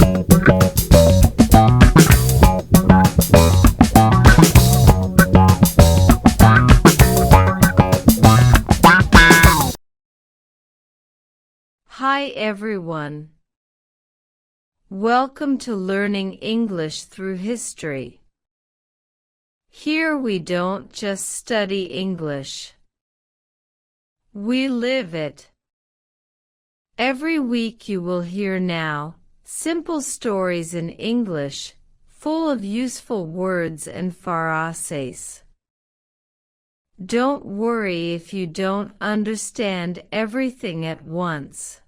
Hi everyone. Welcome to Learning English Through History. Here we don't just study English. We live it. Every week you will hear now simple stories in English, full of useful words and phrases. Don't worry if you don't understand everything at once.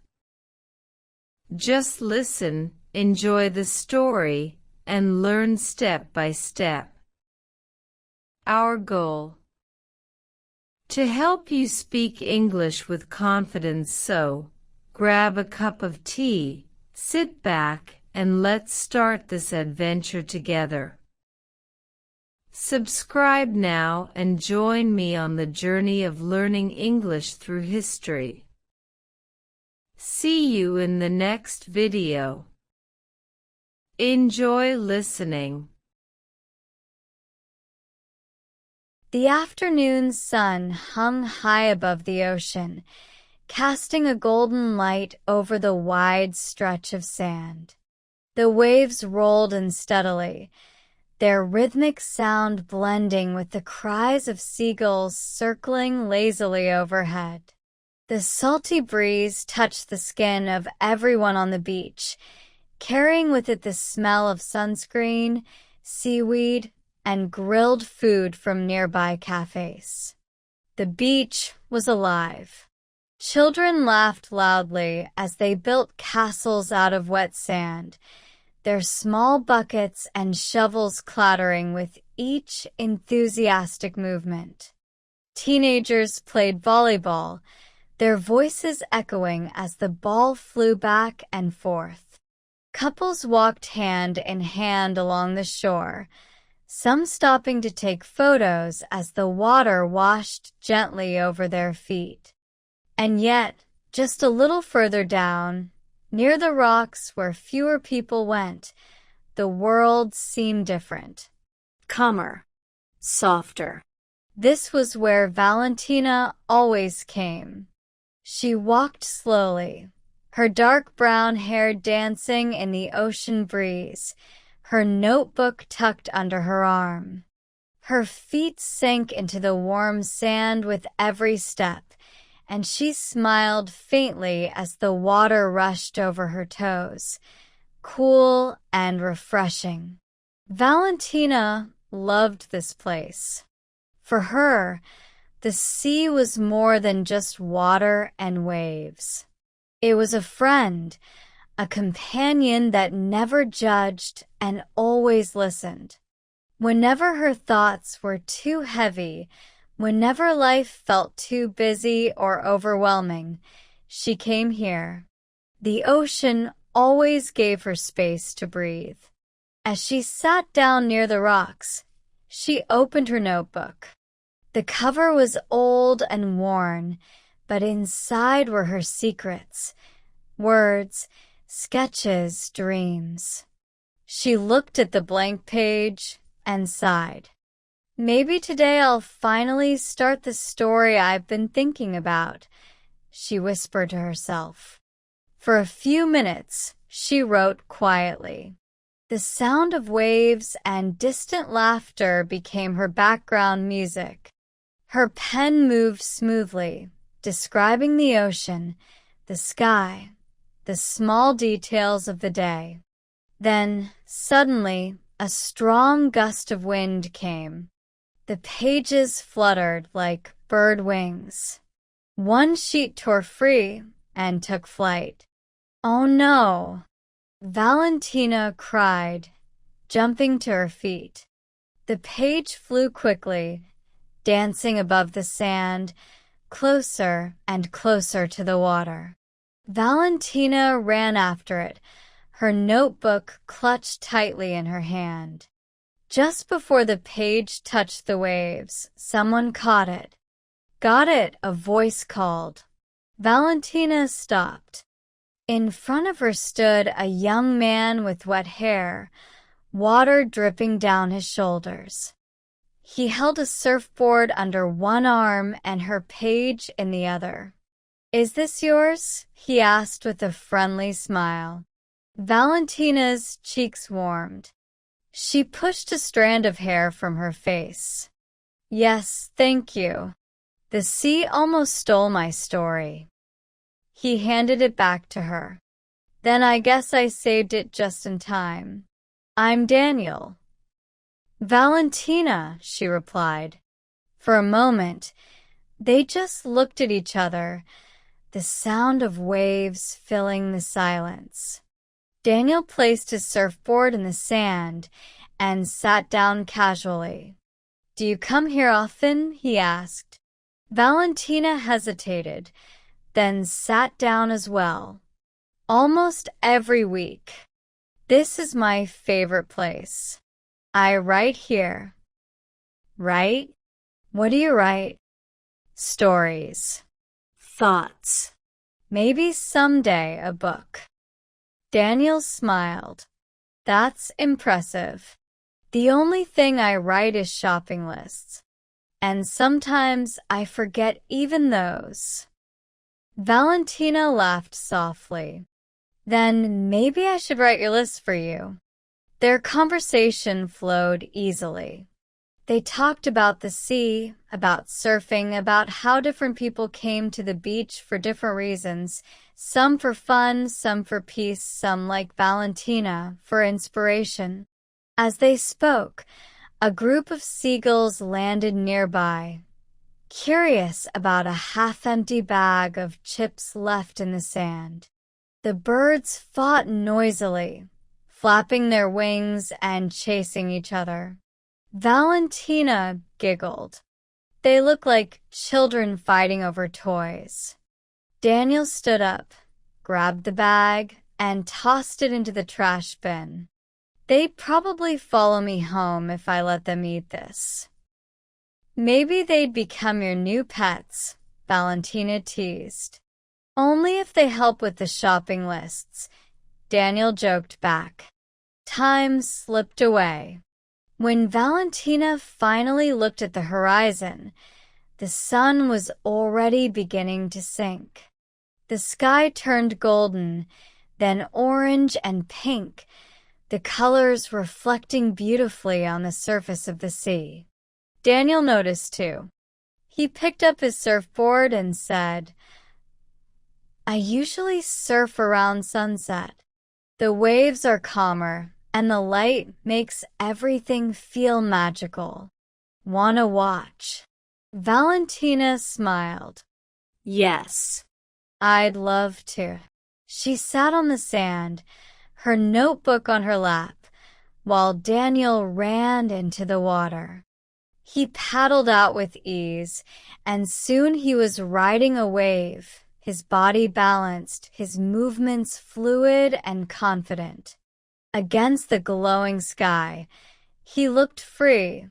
Just listen, enjoy the story, and learn step by step. Our goal: to help you speak English with confidence, so grab a cup of tea, sit back, and let's start this adventure together. Subscribe now and join me on the journey of learning English through history. See you in the next video. Enjoy listening. The afternoon sun hung high above the ocean, casting a golden light over the wide stretch of sand. The waves rolled unsteadily, their rhythmic sound blending with the cries of seagulls circling lazily overhead. The salty breeze touched the skin of everyone on the beach, carrying with it the smell of sunscreen, seaweed, and grilled food from nearby cafes. The beach was alive. Children laughed loudly as they built castles out of wet sand, their small buckets and shovels clattering with each enthusiastic movement. Teenagers played volleyball, their voices echoing as the ball flew back and forth. Couples walked hand in hand along the shore, some stopping to take photos as the water washed gently over their feet. And yet, just a little further down, near the rocks where fewer people went, the world seemed different. Calmer, softer. This was where Valentina always came. She walked slowly, her dark brown hair dancing in the ocean breeze, her notebook tucked under her arm. Her feet sank into the warm sand with every step, and she smiled faintly as the water rushed over her toes, cool and refreshing. Valentina loved this place. For her, the sea was more than just water and waves. It was a friend, a companion that never judged and always listened. Whenever her thoughts were too heavy, whenever life felt too busy or overwhelming, she came here. The ocean always gave her space to breathe. As she sat down near the rocks, she opened her notebook. The cover was old and worn, but inside were her secrets, words, sketches, dreams. She looked at the blank page and sighed. Maybe today I'll finally start the story I've been thinking about, she whispered to herself. For a few minutes, she wrote quietly. The sound of waves and distant laughter became her background music. Her pen moved smoothly, describing the ocean, the sky, the small details of the day. Then, suddenly, a strong gust of wind came. The pages fluttered like bird wings. One sheet tore free and took flight. "Oh no!" Valentina cried, jumping to her feet. The page flew quickly, dancing above the sand, closer and closer to the water. Valentina ran after it, her notebook clutched tightly in her hand. Just before the page touched the waves, someone caught it. "Got it," a voice called. Valentina stopped. In front of her stood a young man with wet hair, water dripping down his shoulders. He held a surfboard under one arm and her page in the other. "Is this yours?" he asked with a friendly smile. Valentina's cheeks warmed. She pushed a strand of hair from her face. "Yes, thank you. The sea almost stole my story." He handed it back to her. "Then I guess I saved it just in time. I'm Daniel." "Valentina," she replied. For a moment, they just looked at each other, the sound of waves filling the silence. Daniel placed his surfboard in the sand and sat down casually. "Do you come here often?" he asked. Valentina hesitated, then sat down as well. "Almost every week. This is my favorite place. I write here." "Write? What do you write?" "Stories. Thoughts. Maybe someday a book." Daniel smiled. "That's impressive. The only thing I write is shopping lists. And sometimes I forget even those." Valentina laughed softly. "Then maybe I should write your list for you." Their conversation flowed easily. They talked about the sea, about surfing, about how different people came to the beach for different reasons, some for fun, some for peace, some, like Valentina, for inspiration. As they spoke, a group of seagulls landed nearby, curious about a half-empty bag of chips left in the sand. The birds fought noisily, flapping their wings and chasing each other. Valentina giggled. They looked like children fighting over toys. Daniel stood up, grabbed the bag, and tossed it into the trash bin. "They'd probably follow me home if I let them eat this." "Maybe they'd become your new pets," Valentina teased. "Only if they help with the shopping lists," Daniel joked back. Time slipped away. When Valentina finally looked at the horizon, the sun was already beginning to sink. The sky turned golden, then orange and pink, the colors reflecting beautifully on the surface of the sea. Daniel noticed too. He picked up his surfboard and said, "I usually surf around sunset. The waves are calmer, and the light makes everything feel magical. Wanna watch?" Valentina smiled. "Yes, I'd love to." She sat on the sand, her notebook on her lap, while Daniel ran into the water. He paddled out with ease, and soon he was riding a wave, his body balanced, his movements fluid and confident. Against the glowing sky, he looked free,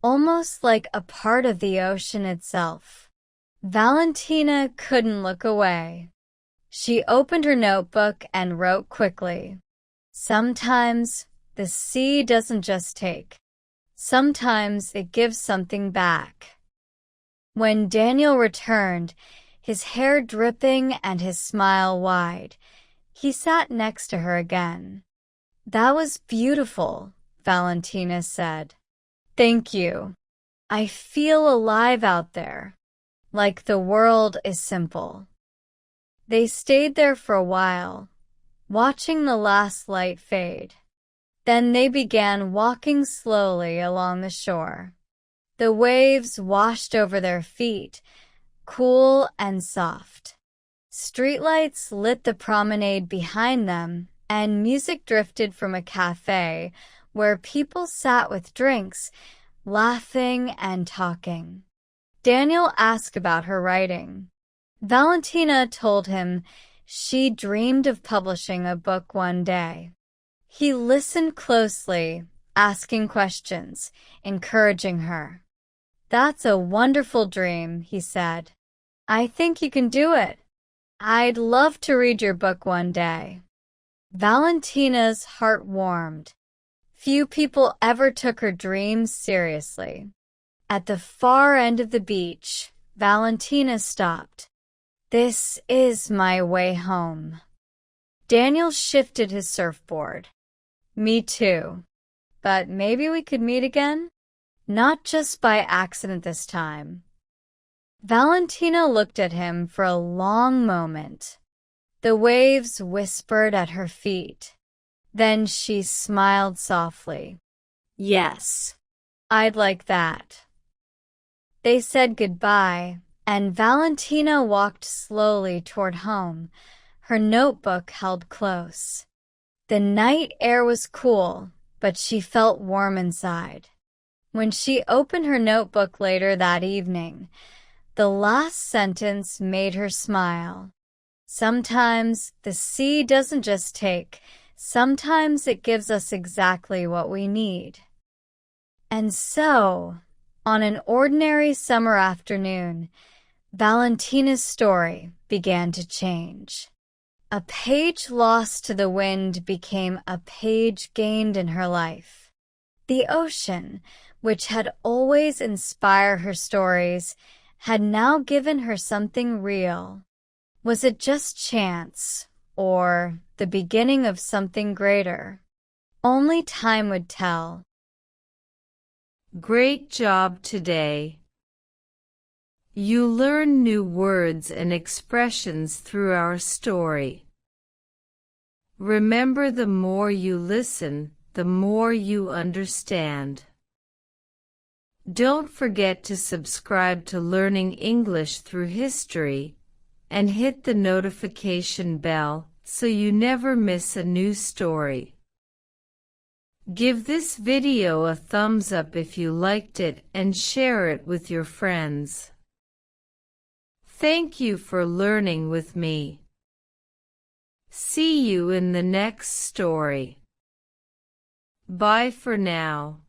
almost like a part of the ocean itself. Valentina couldn't look away. She opened her notebook and wrote quickly. "Sometimes the sea doesn't just take. Sometimes it gives something back." When Daniel returned, his hair dripping and his smile wide, he sat next to her again. "That was beautiful," Valentina said. "Thank you. I feel alive out there, like the world is simple." They stayed there for a while, watching the last light fade. Then they began walking slowly along the shore. The waves washed over their feet, cool and soft. Streetlights lit the promenade behind them, and music drifted from a café where people sat with drinks, laughing and talking. Daniel asked about her writing. Valentina told him she dreamed of publishing a book one day. He listened closely, asking questions, encouraging her. "That's a wonderful dream," he said. "I think you can do it. I'd love to read your book one day. Valentina's heart warmed. Few people ever took her dreams seriously. At the far end of the beach, Valentina stopped. This is my way home. Daniel shifted his surfboard. Me too. But maybe we could meet again? Not just by accident this time. Valentina looked at him for a long moment. The waves whispered at her feet. Then she smiled softly. Yes, I'd like that. They said goodbye, and Valentina walked slowly toward home, her notebook held close. The night air was cool, but she felt warm inside. When she opened her notebook later that evening, the last sentence made her smile. Sometimes the sea doesn't just take, sometimes it gives us exactly what we need. And so, on an ordinary summer afternoon, Valentina's story began to change. A page lost to the wind became a page gained in her life. The ocean, which had always inspired her stories, had now given her something real. Was it just chance, or the beginning of something greater? Only time would tell. Great job today. You learn new words and expressions through our story. Remember, the more you listen, the more you understand. Don't forget to subscribe to Learning English Through History and hit the notification bell so you never miss a new story. Give this video a thumbs up if you liked it and share it with your friends. Thank you for learning with me. See you in the next story. Bye for now.